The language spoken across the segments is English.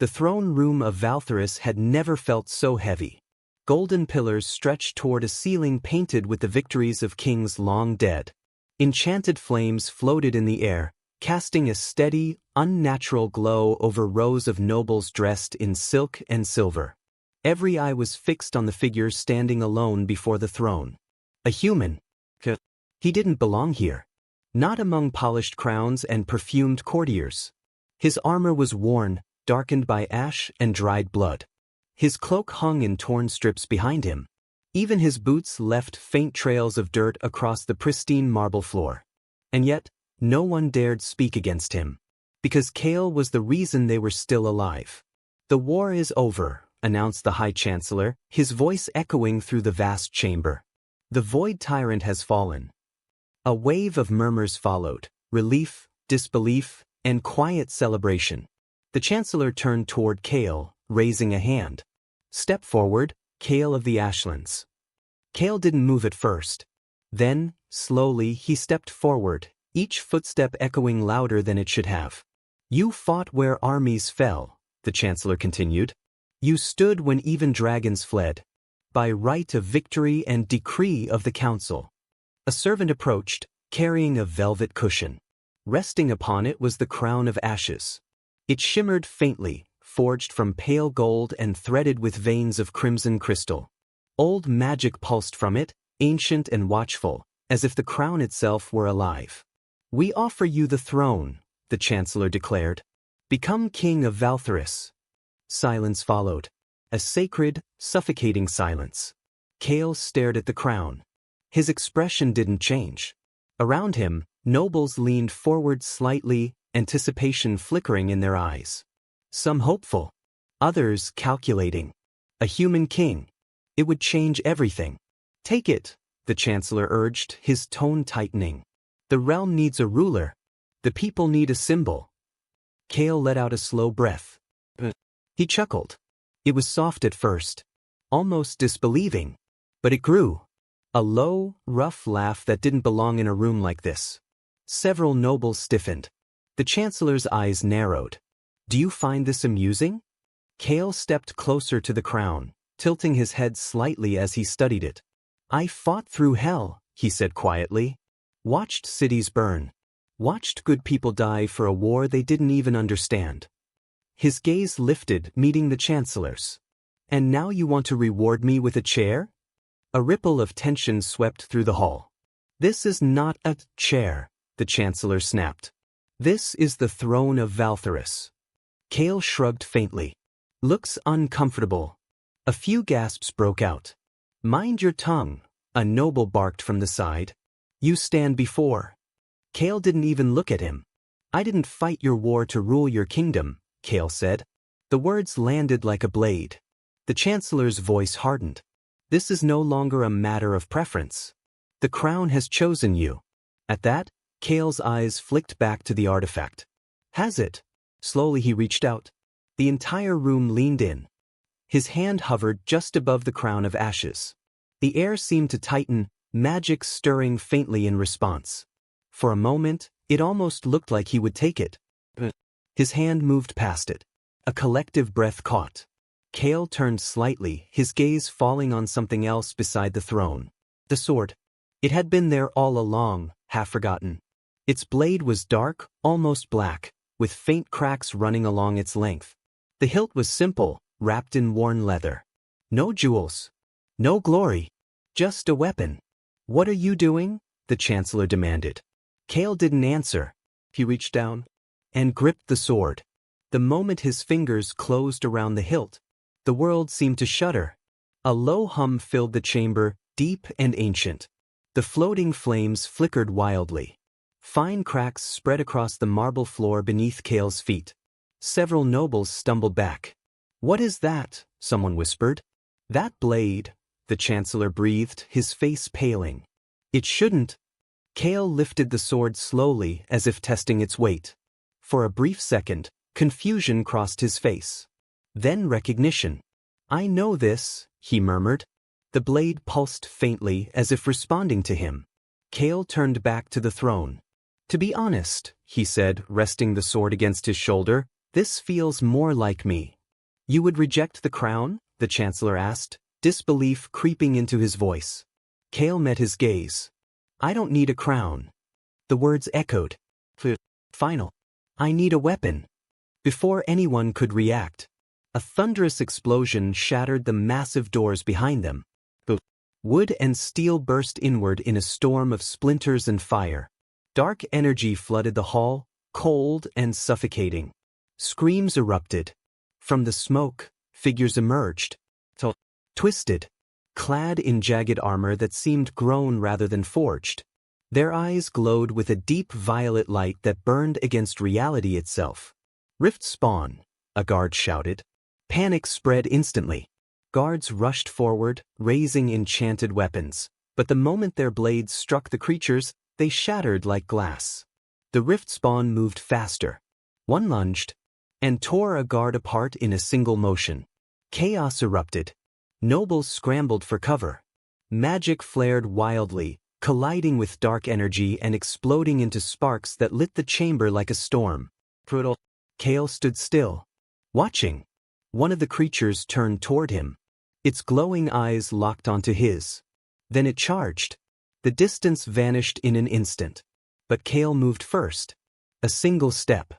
The throne room of Valtherus had never felt so heavy. Golden pillars stretched toward a ceiling painted with the victories of kings long dead. Enchanted flames floated in the air, casting a steady, unnatural glow over rows of nobles dressed in silk and silver. Every eye was fixed on the figure standing alone before the throne. A human. He didn't belong here. Not among polished crowns and perfumed courtiers. His armor was worn, darkened by ash and dried blood. His cloak hung in torn strips behind him. Even his boots left faint trails of dirt across the pristine marble floor. And yet, no one dared speak against him. Because Kale was the reason they were still alive. "The war is over," announced the High Chancellor, his voice echoing through the vast chamber. "The Void Tyrant has fallen." A wave of murmurs followed, relief, disbelief, and quiet celebration. The Chancellor turned toward Kale, raising a hand. "Step forward, Kale of the Ashlands." Kale didn't move at first. Then, slowly, he stepped forward, each footstep echoing louder than it should have. "You fought where armies fell," the Chancellor continued. "You stood when even dragons fled. By right of victory and decree of the Council." A servant approached, carrying a velvet cushion. Resting upon it was the crown of ashes. It shimmered faintly, forged from pale gold and threaded with veins of crimson crystal. Old magic pulsed from it, ancient and watchful, as if the crown itself were alive. "We offer you the throne," the Chancellor declared. "Become king of Valtherus." Silence followed. A sacred, suffocating silence. Kale stared at the crown. His expression didn't change. Around him, nobles leaned forward slightly, anticipation flickering in their eyes. Some hopeful. Others calculating. A human king. It would change everything. "Take it," the Chancellor urged, his tone tightening. "The realm needs a ruler. The people need a symbol." Kale let out a slow breath. He chuckled. It was soft at first, almost disbelieving. But it grew. A low, rough laugh that didn't belong in a room like this. Several nobles stiffened. The Chancellor's eyes narrowed. "Do you find this amusing?" Kale stepped closer to the crown, tilting his head slightly as he studied it. "I fought through hell," he said quietly. "Watched cities burn. Watched good people die for a war they didn't even understand." His gaze lifted, meeting the Chancellor's. "And now you want to reward me with a chair?" A ripple of tension swept through the hall. "This is not a chair," the Chancellor snapped. "This is the throne of Valtherus." Kale shrugged faintly. "Looks uncomfortable." A few gasps broke out. "Mind your tongue," a noble barked from the side. "You stand before." Kale didn't even look at him. "I didn't fight your war to rule your kingdom," Kale said. The words landed like a blade. The Chancellor's voice hardened. "This is no longer a matter of preference. The crown has chosen you." At that, Kale's eyes flicked back to the artifact. "Has it?" Slowly he reached out. The entire room leaned in. His hand hovered just above the crown of ashes. The air seemed to tighten, magic stirring faintly in response. For a moment, it almost looked like he would take it. But his hand moved past it. A collective breath caught. Kale turned slightly, his gaze falling on something else beside the throne. The sword. It had been there all along, half forgotten. Its blade was dark, almost black, with faint cracks running along its length. The hilt was simple, wrapped in worn leather. No jewels. No glory. Just a weapon. "What are you doing?" the Chancellor demanded. Kale didn't answer. He reached down and gripped the sword. The moment his fingers closed around the hilt, the world seemed to shudder. A low hum filled the chamber, deep and ancient. The floating flames flickered wildly. Fine cracks spread across the marble floor beneath Kale's feet. Several nobles stumbled back. "What is that?" someone whispered. "That blade," the Chancellor breathed, his face paling. "It shouldn't." Kale lifted the sword slowly, as if testing its weight. For a brief second, confusion crossed his face. Then recognition. "I know this," he murmured. The blade pulsed faintly, as if responding to him. Kale turned back to the throne. "To be honest," he said, resting the sword against his shoulder, This feels more like me. You would reject the crown? The Chancellor asked, disbelief creeping into his voice. Kale met his gaze. I don't need a crown. The words echoed. Final. I need a weapon. Before anyone could react, a thunderous explosion shattered the massive doors behind them. Wood and steel burst inward in a storm of splinters and fire. Dark energy flooded the hall, cold and suffocating. Screams erupted. From the smoke, figures emerged. Twisted, clad in jagged armor that seemed grown rather than forged. Their eyes glowed with a deep violet light that burned against reality itself. Rift spawn, a guard shouted. Panic spread instantly. Guards rushed forward, raising enchanted weapons, but the moment their blades struck the creatures, they shattered like glass. The rift spawn moved faster. One lunged, and tore a guard apart in a single motion. Chaos erupted. Nobles scrambled for cover. Magic flared wildly, colliding with dark energy and exploding into sparks that lit the chamber like a storm. Brutal. Kale stood still, watching. One of the creatures turned toward him. Its glowing eyes locked onto his. Then it charged. The distance vanished in an instant. But Kale moved first. A single step.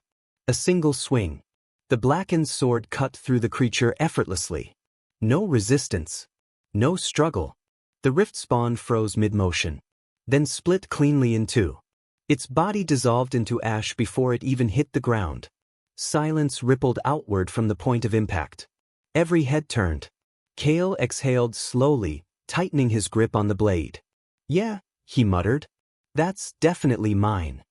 A single swing. The blackened sword cut through the creature effortlessly. No resistance. No struggle. The rift spawn froze mid-motion. Then split cleanly in two. Its body dissolved into ash before it even hit the ground. Silence rippled outward from the point of impact. Every head turned. Kale exhaled slowly, tightening his grip on the blade. Yeah, he muttered. That's definitely mine.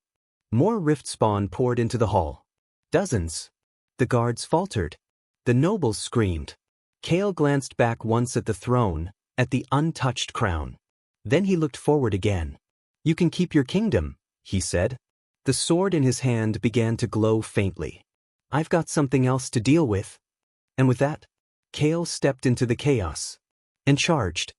More rift spawn poured into the hall. Dozens. The guards faltered. The nobles screamed. Kale glanced back once at the throne, at the untouched crown. Then he looked forward again. You can keep your kingdom, he said. The sword in his hand began to glow faintly. I've got something else to deal with. And with that, Kale stepped into the chaos. And charged.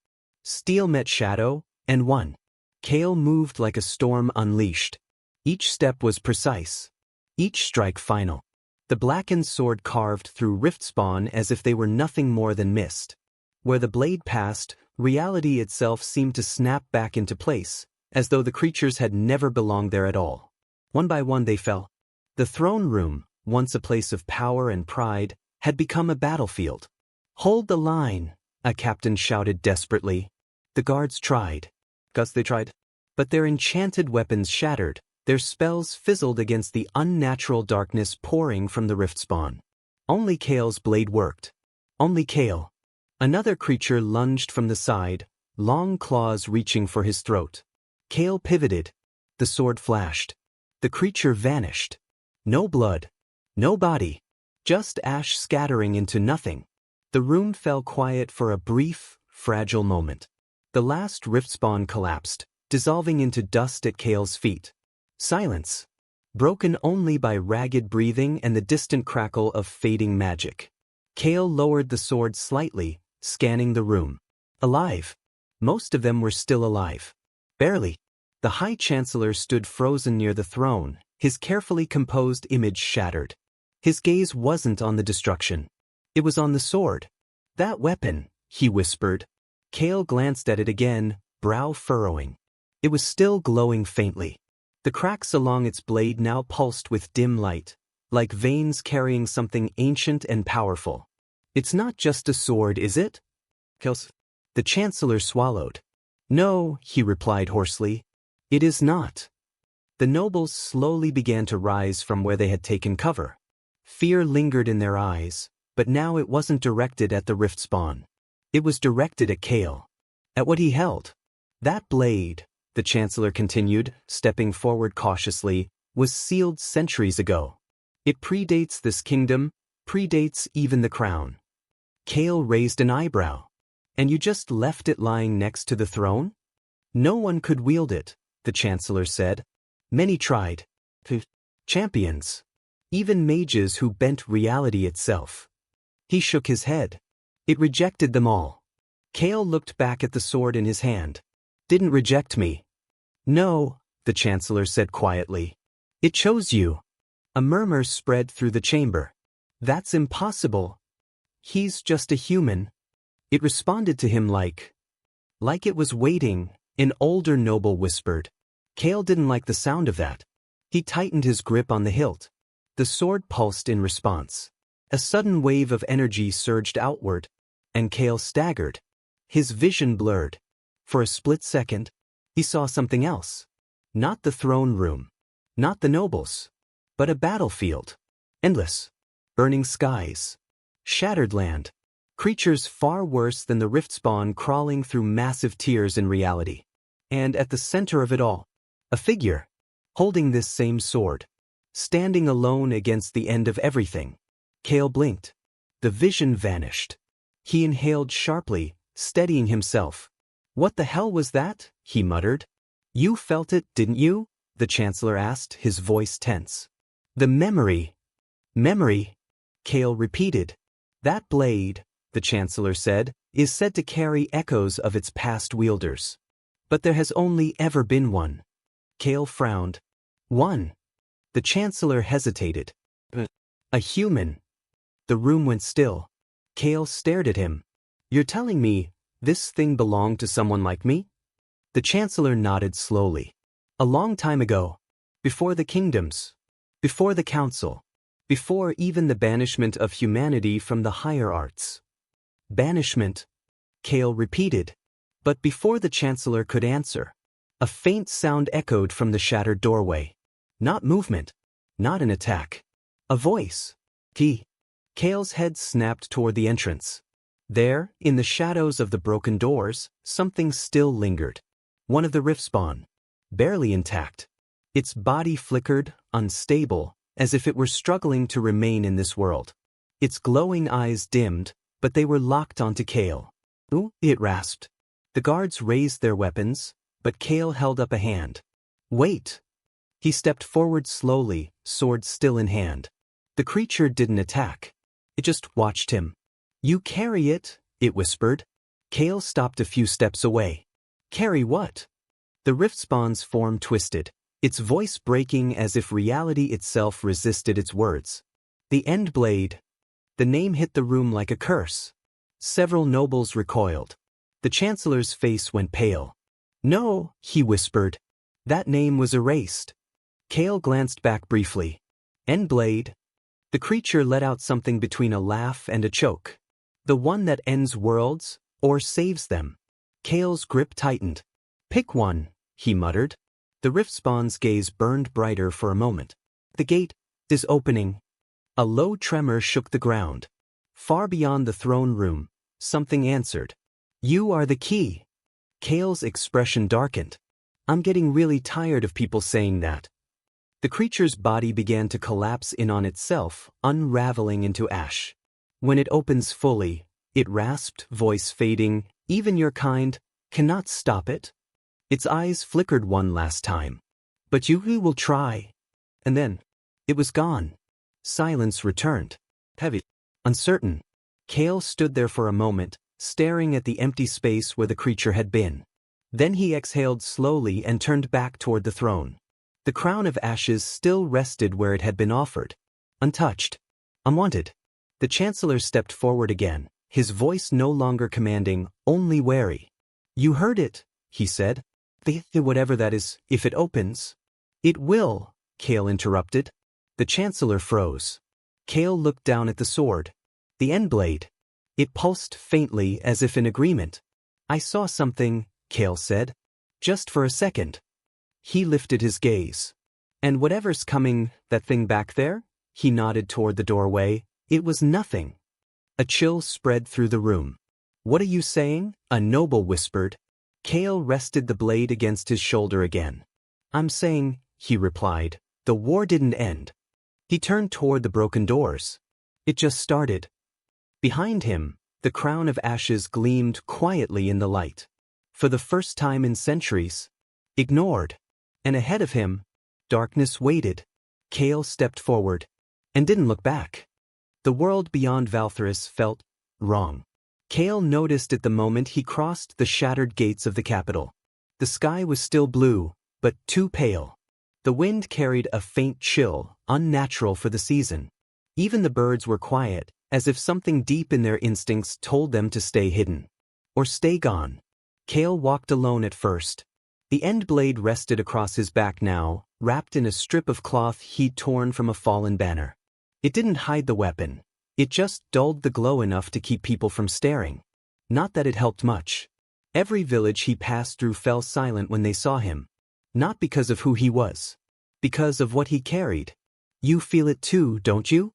Steel met shadow, and won. Kale moved like a storm unleashed. Each step was precise. Each strike final. The blackened sword carved through rift spawn as if they were nothing more than mist. Where the blade passed, reality itself seemed to snap back into place, as though the creatures had never belonged there at all. One by one they fell. The throne room, once a place of power and pride, had become a battlefield. Hold the line, a captain shouted desperately. The guards tried. They tried. But their enchanted weapons shattered, their spells fizzled against the unnatural darkness pouring from the rift spawn. Only Kale's blade worked. Only Kale. Another creature lunged from the side, long claws reaching for his throat. Kale pivoted. The sword flashed. The creature vanished. No blood. No body. Just ash scattering into nothing. The room fell quiet for a brief, fragile moment. The last rift spawn collapsed, dissolving into dust at Kale's feet. Silence. Broken only by ragged breathing and the distant crackle of fading magic. Kale lowered the sword slightly, scanning the room. Alive. Most of them were still alive. Barely. The High Chancellor stood frozen near the throne, his carefully composed image shattered. His gaze wasn't on the destruction. It was on the sword. That weapon, he whispered. Kale glanced at it again, brow furrowing. It was still glowing faintly. The cracks along its blade now pulsed with dim light, like veins carrying something ancient and powerful. It's not just a sword, is it? The Chancellor swallowed. No, he replied hoarsely. It is not. The nobles slowly began to rise from where they had taken cover. Fear lingered in their eyes, but now it wasn't directed at the rift spawn. It was directed at Kale. At what he held. That blade, the Chancellor continued, stepping forward cautiously, was sealed centuries ago. It predates this kingdom, predates even the crown. Kale raised an eyebrow. And you just left it lying next to the throne? No one could wield it, the Chancellor said. Many tried. Champions. Even mages who bent reality itself. He shook his head. It rejected them all. Kale looked back at the sword in his hand. Didn't reject me. No, the Chancellor said quietly. It chose you. A murmur spread through the chamber. That's impossible. He's just a human. It responded to him like it was waiting, an older noble whispered. Kale didn't like the sound of that. He tightened his grip on the hilt. The sword pulsed in response. A sudden wave of energy surged outward, and Kale staggered. His vision blurred. For a split second, he saw something else. Not the throne room. Not the nobles. But a battlefield. Endless. Burning skies. Shattered land. Creatures far worse than the rift spawn crawling through massive tears in reality. And at the center of it all, a figure. Holding this same sword. Standing alone against the end of everything. Kale blinked. The vision vanished. He inhaled sharply, steadying himself. What the hell was that? He muttered. You felt it, didn't you? The Chancellor asked, his voice tense. The memory. Memory. Kale repeated. That blade, the Chancellor said, is said to carry echoes of its past wielders. But there has only ever been one. Kale frowned. One. The Chancellor hesitated. A human. The room went still. Kale stared at him. You're telling me this thing belonged to someone like me? The Chancellor nodded slowly. A long time ago. Before the kingdoms. Before the council. Before even the banishment of humanity from the higher arts. Banishment. Kale repeated. But before the Chancellor could answer, a faint sound echoed from the shattered doorway. Not movement. Not an attack. A voice. Kale's head snapped toward the entrance. There, in the shadows of the broken doors, something still lingered. One of the rift spawn. Barely intact. Its body flickered, unstable, as if it were struggling to remain in this world. Its glowing eyes dimmed, but they were locked onto Kale. Ooh, it rasped. The guards raised their weapons, but Kale held up a hand. Wait. He stepped forward slowly, sword still in hand. The creature didn't attack. It just watched him. You carry it, it whispered. Kale stopped a few steps away. Carry what? The rift spawn's form twisted, its voice breaking as if reality itself resisted its words. The end blade. The name hit the room like a curse. Several nobles recoiled. The Chancellor's face went pale. No, he whispered. That name was erased. Kale glanced back briefly. Endblade. The creature let out something between a laugh and a choke. The one that ends worlds, or saves them. Kale's grip tightened. Pick one, he muttered. The rift spawn's gaze burned brighter for a moment. The gate is opening. A low tremor shook the ground. Far beyond the throne room, something answered. You are the key. Kale's expression darkened. I'm getting really tired of people saying that. The creature's body began to collapse in on itself, unraveling into ash. When it opens fully, it rasped, voice fading, even your kind cannot stop it. Its eyes flickered one last time. But you will try. And then, it was gone. Silence returned. Heavy. Uncertain. Kale stood there for a moment, staring at the empty space where the creature had been. Then he exhaled slowly and turned back toward the throne. The crown of ashes still rested where it had been offered. Untouched. Unwanted. The Chancellor stepped forward again, his voice no longer commanding, only wary. You heard it, he said. Whatever that is, if it opens. It will, Kale interrupted. The Chancellor froze. Kale looked down at the sword. The end blade. It pulsed faintly as if in agreement. I saw something, Kale said. Just for a second. He lifted his gaze. And whatever's coming, that thing back there? He nodded toward the doorway. It was nothing. A chill spread through the room. What are you saying? A noble whispered. Kale rested the blade against his shoulder again. I'm saying, he replied, the war didn't end. He turned toward the broken doors. It just started. Behind him, the crown of ashes gleamed quietly in the light. For the first time in centuries. Ignored. And ahead of him, darkness waited. Kale stepped forward. And didn't look back. The world beyond Valthuris felt wrong. Kale noticed at the moment he crossed the shattered gates of the capital. The sky was still blue, but too pale. The wind carried a faint chill, unnatural for the season. Even the birds were quiet, as if something deep in their instincts told them to stay hidden. Or stay gone. Kale walked alone at first. The end blade rested across his back now, wrapped in a strip of cloth he'd torn from a fallen banner. It didn't hide the weapon. It just dulled the glow enough to keep people from staring. Not that it helped much. Every village he passed through fell silent when they saw him. Not because of who he was. Because of what he carried. You feel it too, don't you?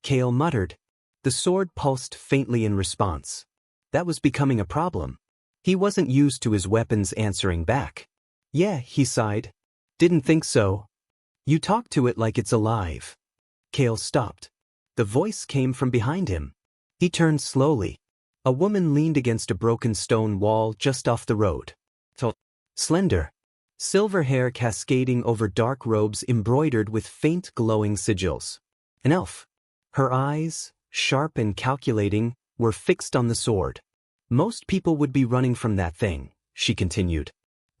Kale muttered. The sword pulsed faintly in response. That was becoming a problem. He wasn't used to his weapons answering back. Yeah, he sighed. Didn't think so. You talk to it like it's alive. Kale stopped. The voice came from behind him. He turned slowly. A woman leaned against a broken stone wall just off the road. Slender. Silver hair cascading over dark robes embroidered with faint glowing sigils. An elf. Her eyes, sharp and calculating, were fixed on the sword. Most people would be running from that thing, she continued.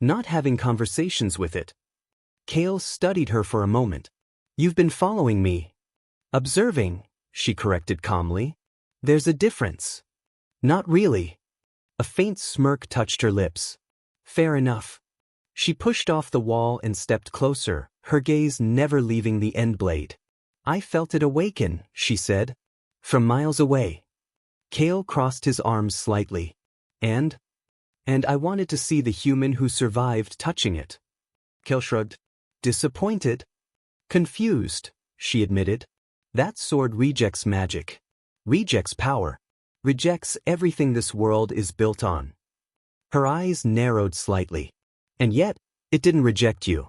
Not having conversations with it. Kale studied her for a moment. You've been following me. Observing, she corrected calmly. There's a difference. Not really. A faint smirk touched her lips. Fair enough. She pushed off the wall and stepped closer, her gaze never leaving the end blade. I felt it awaken, she said. From miles away. Kale crossed his arms slightly. And I wanted to see the human who survived touching it. Kale shrugged. Disappointed? Confused, she admitted. That sword rejects magic. Rejects power. Rejects everything this world is built on. Her eyes narrowed slightly. And yet, it didn't reject you.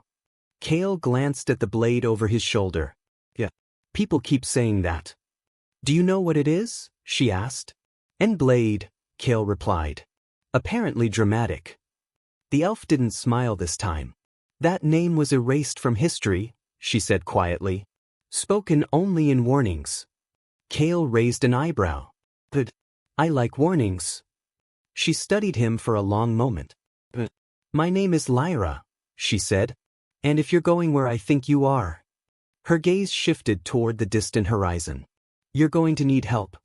Kale glanced at the blade over his shoulder. Yeah. People keep saying that. Do you know what it is? She asked. End blade, Kale replied. Apparently dramatic. The elf didn't smile this time. That name was erased from history, she said quietly. Spoken only in warnings. Kale raised an eyebrow. But I like warnings. She studied him for a long moment. My name is Lyra, she said. And if you're going where I think you are. Her gaze shifted toward the distant horizon. You're going to need help.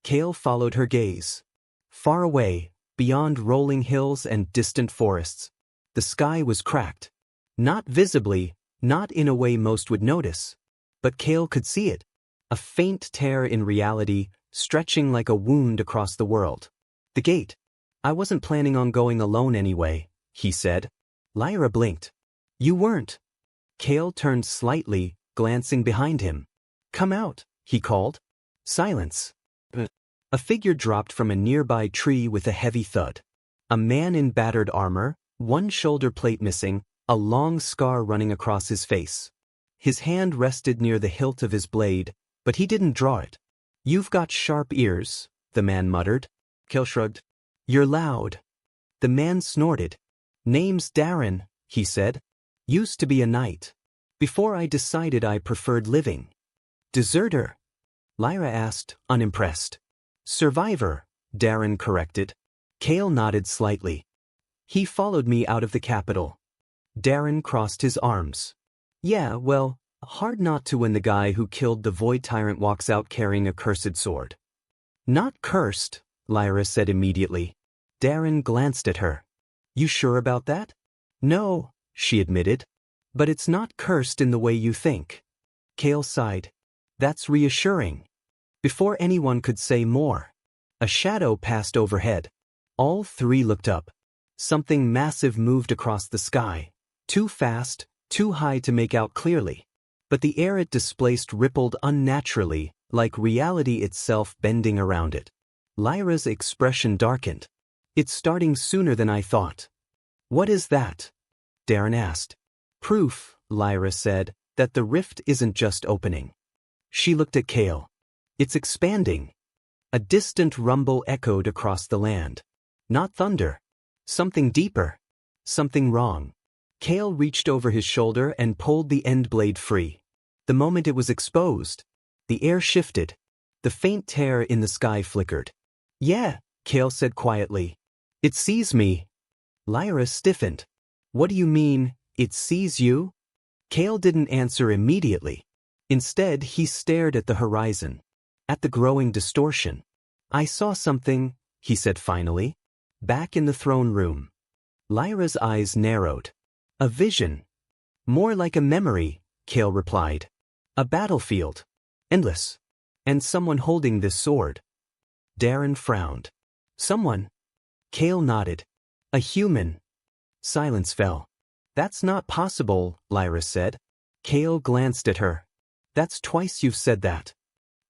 Kale followed her gaze. Far away, beyond rolling hills and distant forests. The sky was cracked. Not visibly, not in a way most would notice. But Kale could see it. A faint tear in reality, stretching like a wound across the world. The gate. I wasn't planning on going alone anyway, he said. Lyra blinked. You weren't. Kale turned slightly, glancing behind him. Come out, he called. Silence. A figure dropped from a nearby tree with a heavy thud. A man in battered armor, one shoulder plate missing, a long scar running across his face. His hand rested near the hilt of his blade, but he didn't draw it. You've got sharp ears, the man muttered. Kale shrugged. You're loud. The man snorted. Name's Darren, he said. Used to be a knight. Before I decided I preferred living. Deserter? Lyra asked, unimpressed. Survivor, Darren corrected. Kale nodded slightly. He followed me out of the capital. Darren crossed his arms. Yeah, well, hard not to when the guy who killed the Void Tyrant walks out carrying a cursed sword. Not cursed, Lyra said immediately. Darren glanced at her. You sure about that? No, she admitted. But it's not cursed in the way you think. Kale sighed. That's reassuring. Before anyone could say more, a shadow passed overhead. All three looked up. Something massive moved across the sky. Too fast, too high to make out clearly. But the air it displaced rippled unnaturally, like reality itself bending around it. Lyra's expression darkened. It's starting sooner than I thought. What is that? Darren asked. Proof, Lyra said, that the rift isn't just opening. She looked at Kale. It's expanding. A distant rumble echoed across the land. Not thunder. Something deeper. Something wrong. Kale reached over his shoulder and pulled the end blade free. The moment it was exposed, the air shifted. The faint tear in the sky flickered. Yeah, Kale said quietly. It sees me. Lyra stiffened. What do you mean, it sees you? Kale didn't answer immediately. Instead, he stared at the horizon, at the growing distortion. I saw something, he said finally. Back in the throne room. Lyra's eyes narrowed. A vision. More like a memory, Kale replied. A battlefield. Endless. And someone holding this sword. Darren frowned. Someone? Kale nodded. A human. Silence fell. That's not possible, Lyra said. Kale glanced at her. That's twice you've said that.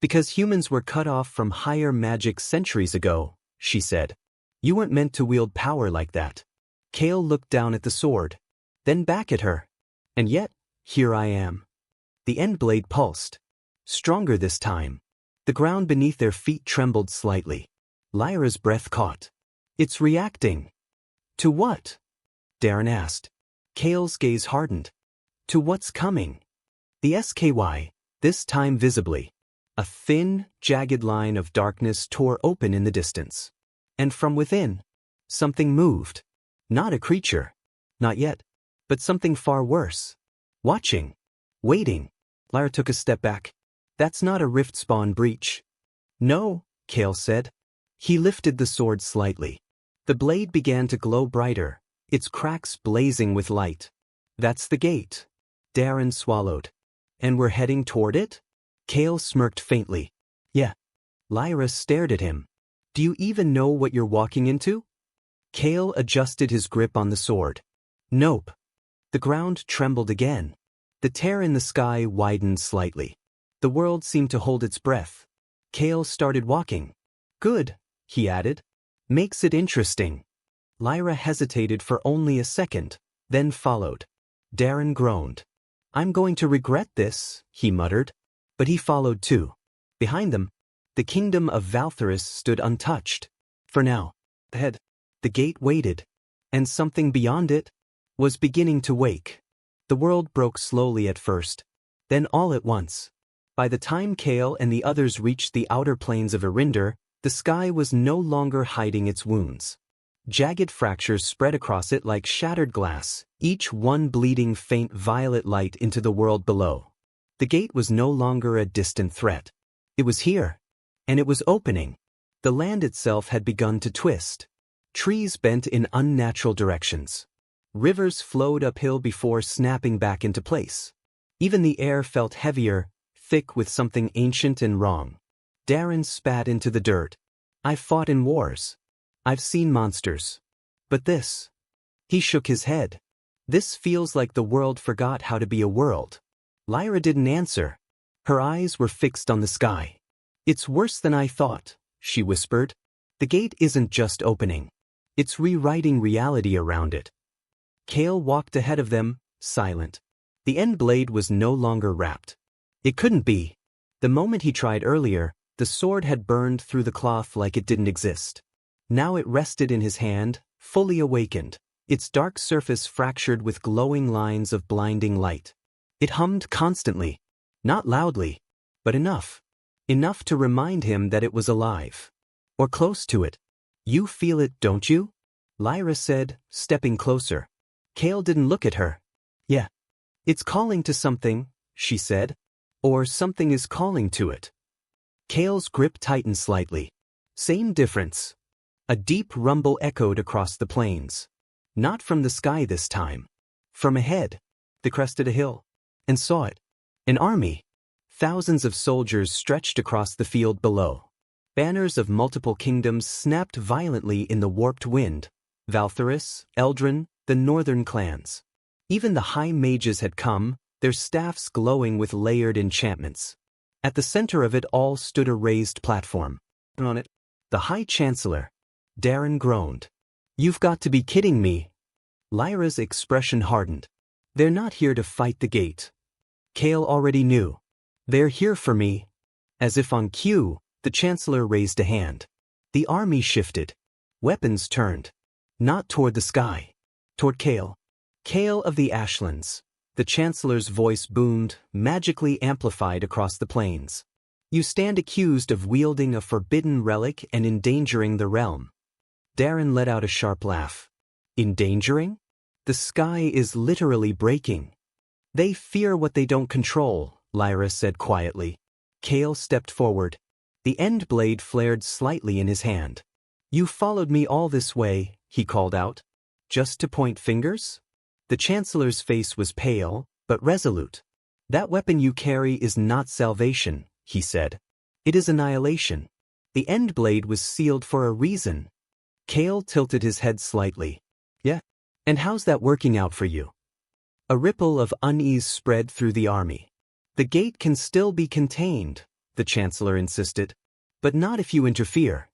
Because humans were cut off from higher magic centuries ago, she said. You weren't meant to wield power like that. Kale looked down at the sword, then back at her. And yet, here I am. The end blade pulsed. Stronger this time. The ground beneath their feet trembled slightly. Lyra's breath caught. It's reacting. To what? Darren asked. Kale's gaze hardened. To what's coming? The HFY, this time visibly. A thin, jagged line of darkness tore open in the distance. And from within, something moved. Not a creature. Not yet. But something far worse. Watching. Waiting. Lyra took a step back. That's not a rift spawn breach. No, Kale said. He lifted the sword slightly. The blade began to glow brighter, its cracks blazing with light. That's the gate. Darren swallowed. And we're heading toward it? Kale smirked faintly. Yeah. Lyra stared at him. Do you even know what you're walking into? Kale adjusted his grip on the sword. Nope. The ground trembled again. The tear in the sky widened slightly. The world seemed to hold its breath. Kale started walking. Good, he added. Makes it interesting. Lyra hesitated for only a second, then followed. Darren groaned. I'm going to regret this, he muttered. But he followed too. Behind them, the kingdom of Valthuris stood untouched. For now. Ahead. The gate waited. And something beyond it was beginning to wake. The world broke slowly at first, then all at once. By the time Kale and the others reached the outer plains of Erinder, the sky was no longer hiding its wounds. Jagged fractures spread across it like shattered glass, each one bleeding faint violet light into the world below. The gate was no longer a distant threat. It was here. And it was opening. The land itself had begun to twist. Trees bent in unnatural directions. Rivers flowed uphill before snapping back into place. Even the air felt heavier, thick with something ancient and wrong. Darren spat into the dirt. I've fought in wars. I've seen monsters. But this. He shook his head. This feels like the world forgot how to be a world. Lyra didn't answer. Her eyes were fixed on the sky. It's worse than I thought, she whispered. The gate isn't just opening. It's rewriting reality around it. Kale walked ahead of them, silent. The end blade was no longer wrapped. It couldn't be. The moment he tried earlier, the sword had burned through the cloth like it didn't exist. Now it rested in his hand, fully awakened, its dark surface fractured with glowing lines of blinding light. It hummed constantly, not loudly, but enough. Enough to remind him that it was alive. Or close to it. You feel it, don't you? Lyra said, stepping closer. Kale didn't look at her. Yeah. It's calling to something, she said. Or something is calling to it. Kale's grip tightened slightly. Same difference. A deep rumble echoed across the plains. Not from the sky this time. From ahead. They crested a hill. And saw it. An army. Thousands of soldiers stretched across the field below. Banners of multiple kingdoms snapped violently in the warped wind. Valthuris, Eldrin, the northern clans. Even the high mages had come, their staffs glowing with layered enchantments. At the center of it all stood a raised platform. On it, the High Chancellor. Darren groaned. You've got to be kidding me. Lyra's expression hardened. They're not here to fight the gate. Kale already knew. They're here for me. As if on cue, the Chancellor raised a hand. The army shifted. Weapons turned. Not toward the sky. Toward Kale. Kale of the Ashlands. The Chancellor's voice boomed, magically amplified across the plains. You stand accused of wielding a forbidden relic and endangering the realm. Darren let out a sharp laugh. Endangering? The sky is literally breaking. They fear what they don't control, Lyra said quietly. Kale stepped forward. The end blade flared slightly in his hand. You followed me all this way, he called out. Just to point fingers? The Chancellor's face was pale, but resolute. That weapon you carry is not salvation, he said. It is annihilation. The end blade was sealed for a reason. Kale tilted his head slightly. Yeah? And how's that working out for you? A ripple of unease spread through the army. The gate can still be contained, the Chancellor insisted. But not if you interfere.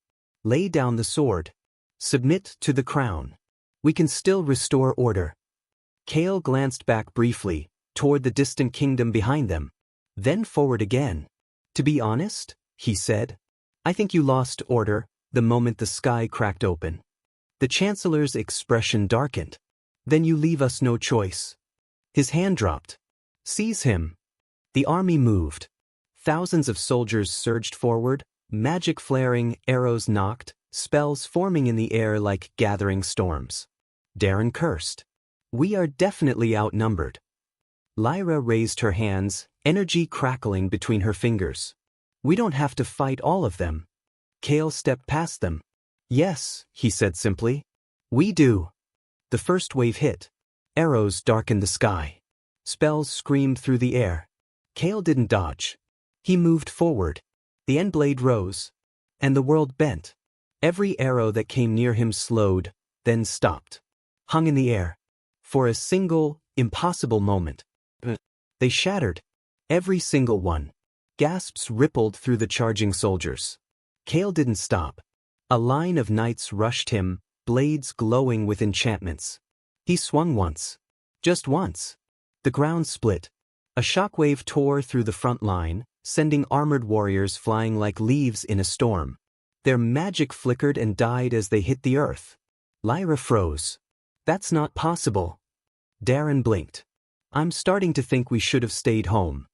Lay down the sword. Submit to the crown. We can still restore order. Kale glanced back briefly, toward the distant kingdom behind them, then forward again. To be honest, he said, I think you lost order the moment the sky cracked open. The Chancellor's expression darkened. Then you leave us no choice. His hand dropped. Seize him. The army moved. Thousands of soldiers surged forward, magic flaring, arrows knocked, spells forming in the air like gathering storms. Darren cursed. We are definitely outnumbered. Lyra raised her hands, energy crackling between her fingers. We don't have to fight all of them. Kale stepped past them. Yes, he said simply. We do. The first wave hit. Arrows darkened the sky. Spells screamed through the air. Kale didn't dodge. He moved forward. The end blade rose. And the world bent. Every arrow that came near him slowed, then stopped. Hung in the air. For a single, impossible moment. They shattered. Every single one. Gasps rippled through the charging soldiers. Kale didn't stop. A line of knights rushed him, blades glowing with enchantments. He swung once. Just once. The ground split. A shockwave tore through the front line, sending armored warriors flying like leaves in a storm. Their magic flickered and died as they hit the earth. Lyra froze. That's not possible. Darren blinked. I'm starting to think we should have stayed home.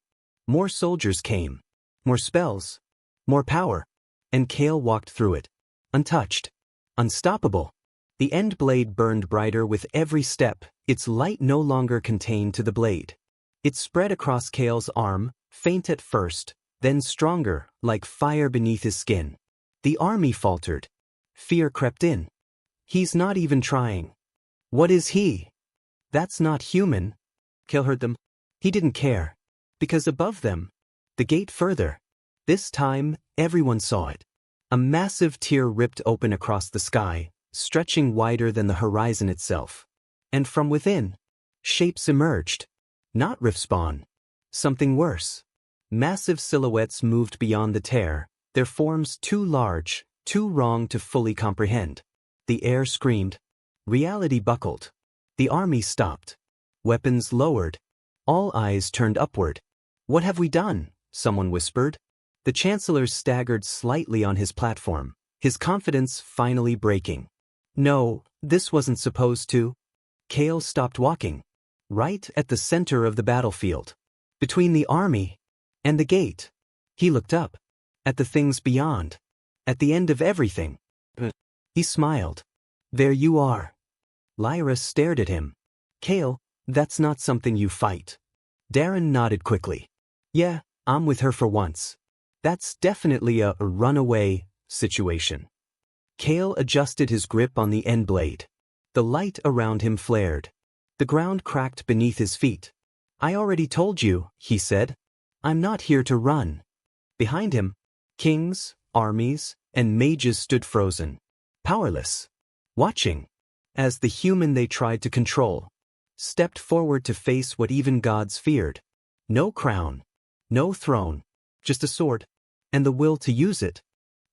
More soldiers came. More spells. More power. And Kale walked through it. Untouched. Unstoppable. The end blade burned brighter with every step, its light no longer contained to the blade. It spread across Kale's arm, faint at first, then stronger, like fire beneath his skin. The army faltered. Fear crept in. He's not even trying. What is he? That's not human. Kale heard them. He didn't care. Because above them, the gate further. This time, everyone saw it. A massive tear ripped open across the sky, stretching wider than the horizon itself. And from within, shapes emerged. Not rift spawn. Something worse. Massive silhouettes moved beyond the tear, their forms too large, too wrong to fully comprehend. The air screamed. Reality buckled. The army stopped. Weapons lowered. All eyes turned upward. What have we done? Someone whispered. The Chancellor staggered slightly on his platform, his confidence finally breaking. No, this wasn't supposed to. Kale stopped walking. Right at the center of the battlefield. Between the army and the gate. He looked up. At the things beyond. At the end of everything. He smiled. There you are. Lyra stared at him. Kale, that's not something you fight. Darren nodded quickly. Yeah, I'm with her for once. That's definitely a runaway situation. Kale adjusted his grip on the end blade. The light around him flared. The ground cracked beneath his feet. I already told you, he said. I'm not here to run. Behind him, kings, armies, and mages stood frozen. Powerless. Watching. As the human they tried to control stepped forward to face what even gods feared. No crown. No throne. Just a sword. And the will to use it.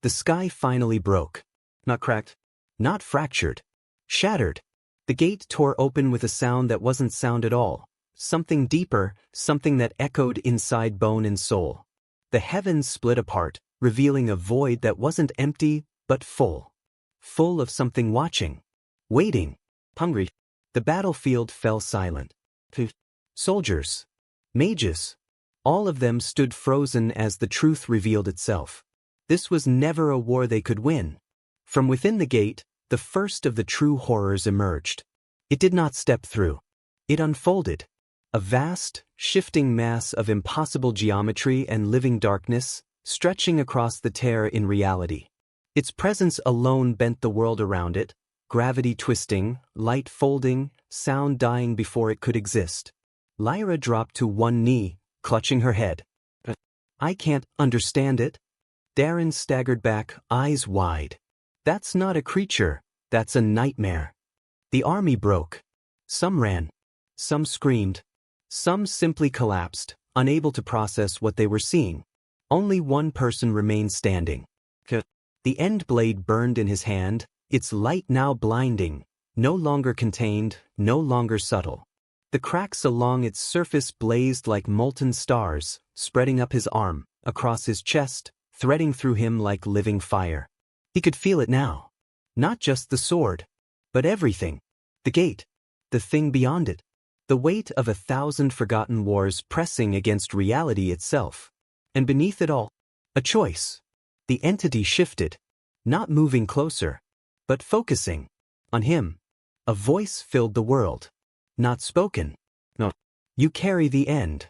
The sky finally broke. Not cracked. Not fractured. Shattered. The gate tore open with a sound that wasn't sound at all. Something deeper, something that echoed inside bone and soul. The heavens split apart, revealing a void that wasn't empty, but full. Full of something watching. Waiting. Hungry. The battlefield fell silent. Soldiers. Mages. All of them stood frozen as the truth revealed itself. This was never a war they could win. From within the gate, the first of the true horrors emerged. It did not step through. It unfolded. A vast, shifting mass of impossible geometry and living darkness, stretching across the tear in reality. Its presence alone bent the world around it, gravity twisting, light folding, sound dying before it could exist. Lyra dropped to one knee, clutching her head. I can't understand it. Darren staggered back, eyes wide. That's not a creature, that's a nightmare. The army broke. Some ran. Some screamed. Some simply collapsed, unable to process what they were seeing. Only one person remained standing. The end blade burned in his hand, its light now blinding, no longer contained, no longer subtle. The cracks along its surface blazed like molten stars, spreading up his arm, across his chest, threading through him like living fire. He could feel it now. Not just the sword, but everything. The gate. The thing beyond it. The weight of 1,000 forgotten wars pressing against reality itself. And beneath it all, a choice. The entity shifted, not moving closer, but focusing on him. A voice filled the world. Not spoken. No. You carry the end.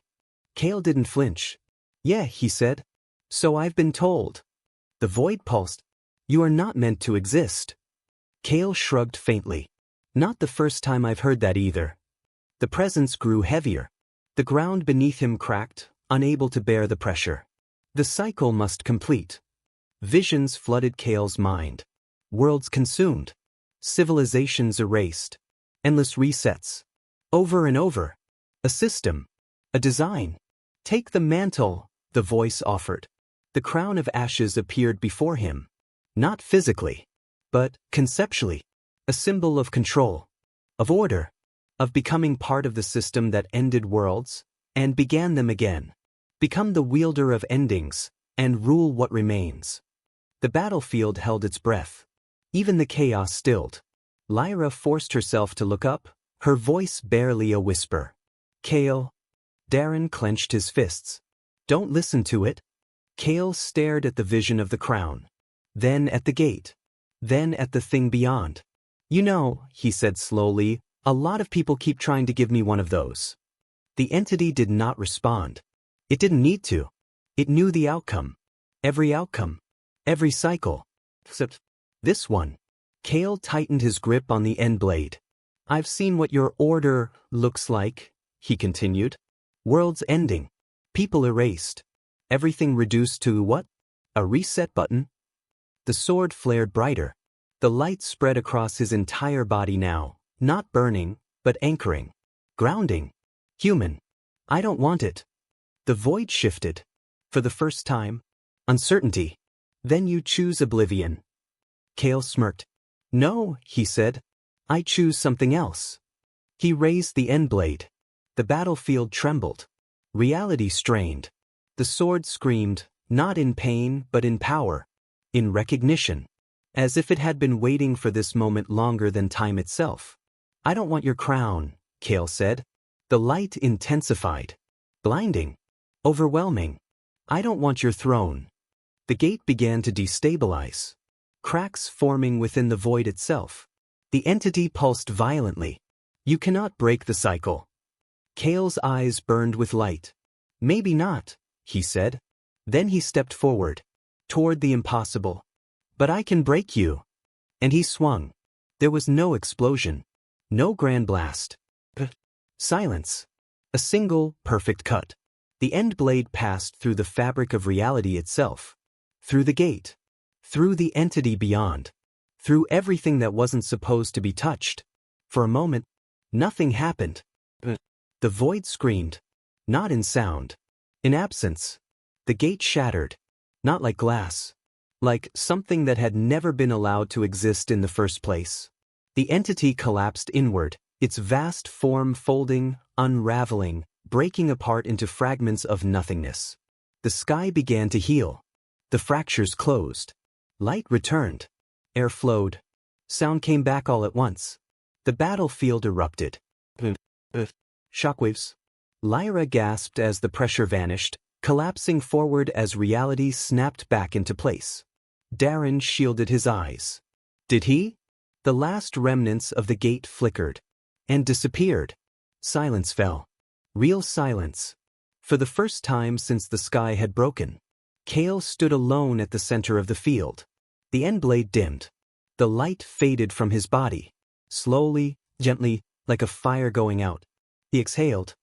Kale didn't flinch. Yeah, he said. So I've been told. The void pulsed. You are not meant to exist. Kale shrugged faintly. Not the first time I've heard that either. The presence grew heavier. The ground beneath him cracked, unable to bear the pressure. The cycle must complete. Visions flooded Kale's mind. Worlds consumed. Civilizations erased. Endless resets. Over and over. A system. A design. Take the mantle, the voice offered. The crown of ashes appeared before him. Not physically, but conceptually. A symbol of control. Of order. Of becoming part of the system that ended worlds, and began them again. Become the wielder of endings, and rule what remains. The battlefield held its breath. Even the chaos stilled. Lyra forced herself to look up, her voice barely a whisper. Kale. Darren clenched his fists. Don't listen to it. Kale stared at the vision of the crown. Then at the gate. Then at the thing beyond. You know, he said slowly, a lot of people keep trying to give me one of those. The entity did not respond. It didn't need to. It knew the outcome. Every outcome. Every cycle. Except this one. Kale tightened his grip on the end blade. I've seen what your order looks like, he continued. Worlds ending. People erased. Everything reduced to what? A reset button? The sword flared brighter. The light spread across his entire body now, not burning, but anchoring. Grounding. Human. I don't want it. The void shifted. For the first time. Uncertainty. Then you choose oblivion. Kale smirked. No, he said. I choose something else. He raised the end blade. The battlefield trembled. Reality strained. The sword screamed, not in pain but in power. In recognition. As if it had been waiting for this moment longer than time itself. I don't want your crown, Kale said. The light intensified. Blinding. Overwhelming. I don't want your throne. The gate began to destabilize. Cracks forming within the void itself. The entity pulsed violently. You cannot break the cycle. Kale's eyes burned with light. Maybe not, he said. Then he stepped forward. Toward the impossible. But I can break you. And he swung. There was no explosion. No grand blast. Silence. A single, perfect cut. The end blade passed through the fabric of reality itself. Through the gate. Through the entity beyond. Through everything that wasn't supposed to be touched. For a moment, nothing happened. The void screamed. Not in sound. In absence. The gate shattered. Not like glass. Like something that had never been allowed to exist in the first place. The entity collapsed inward, its vast form folding, unraveling, breaking apart into fragments of nothingness. The sky began to heal. The fractures closed. Light returned. Air flowed. Sound came back all at once. The battlefield erupted. Shockwaves. Lyra gasped as the pressure vanished, collapsing forward as reality snapped back into place. Darren shielded his eyes. Did he? The last remnants of the gate flickered. And disappeared. Silence fell. Real silence. For the first time since the sky had broken, Kale stood alone at the center of the field. The end blade dimmed. The light faded from his body. Slowly, gently, like a fire going out. He exhaled.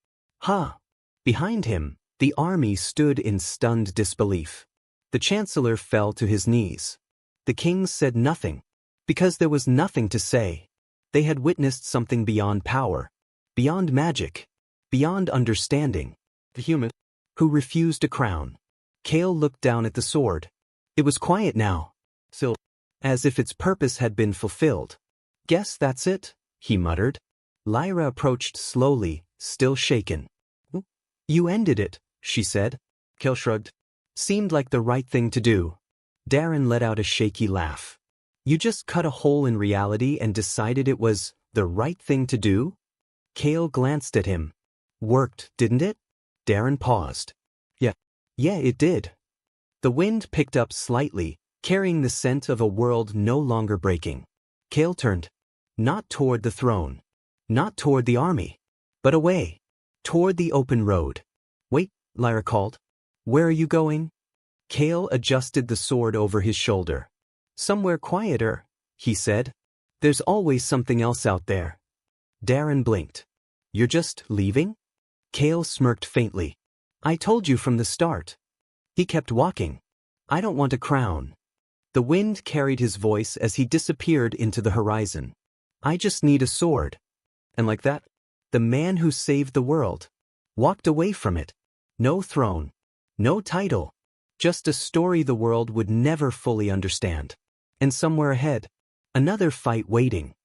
Ha! Behind him, the army stood in stunned disbelief. The chancellor fell to his knees. The kings said nothing, because there was nothing to say. They had witnessed something beyond power, beyond magic, beyond understanding. The human, who refused a crown. Kale looked down at the sword. It was quiet now, still, as if its purpose had been fulfilled. Guess that's it, he muttered. Lyra approached slowly, still shaken. You ended it, she said. Kale shrugged. Seemed like the right thing to do. Darren let out a shaky laugh. You just cut a hole in reality and decided it was the right thing to do? Kale glanced at him. Worked, didn't it? Darren paused. Yeah, it did. The wind picked up slightly, carrying the scent of a world no longer breaking. Kale turned. Not toward the throne. Not toward the army. But away. Toward the open road. Wait, Lyra called. Where are you going? Kale adjusted the sword over his shoulder. Somewhere quieter, he said. There's always something else out there. Darren blinked. You're just leaving? Kale smirked faintly. I told you from the start. He kept walking. I don't want a crown. The wind carried his voice as he disappeared into the horizon. I just need a sword. And like that, the man who saved the world walked away from it. No throne. No title. Just a story the world would never fully understand. And somewhere ahead, another fight waiting.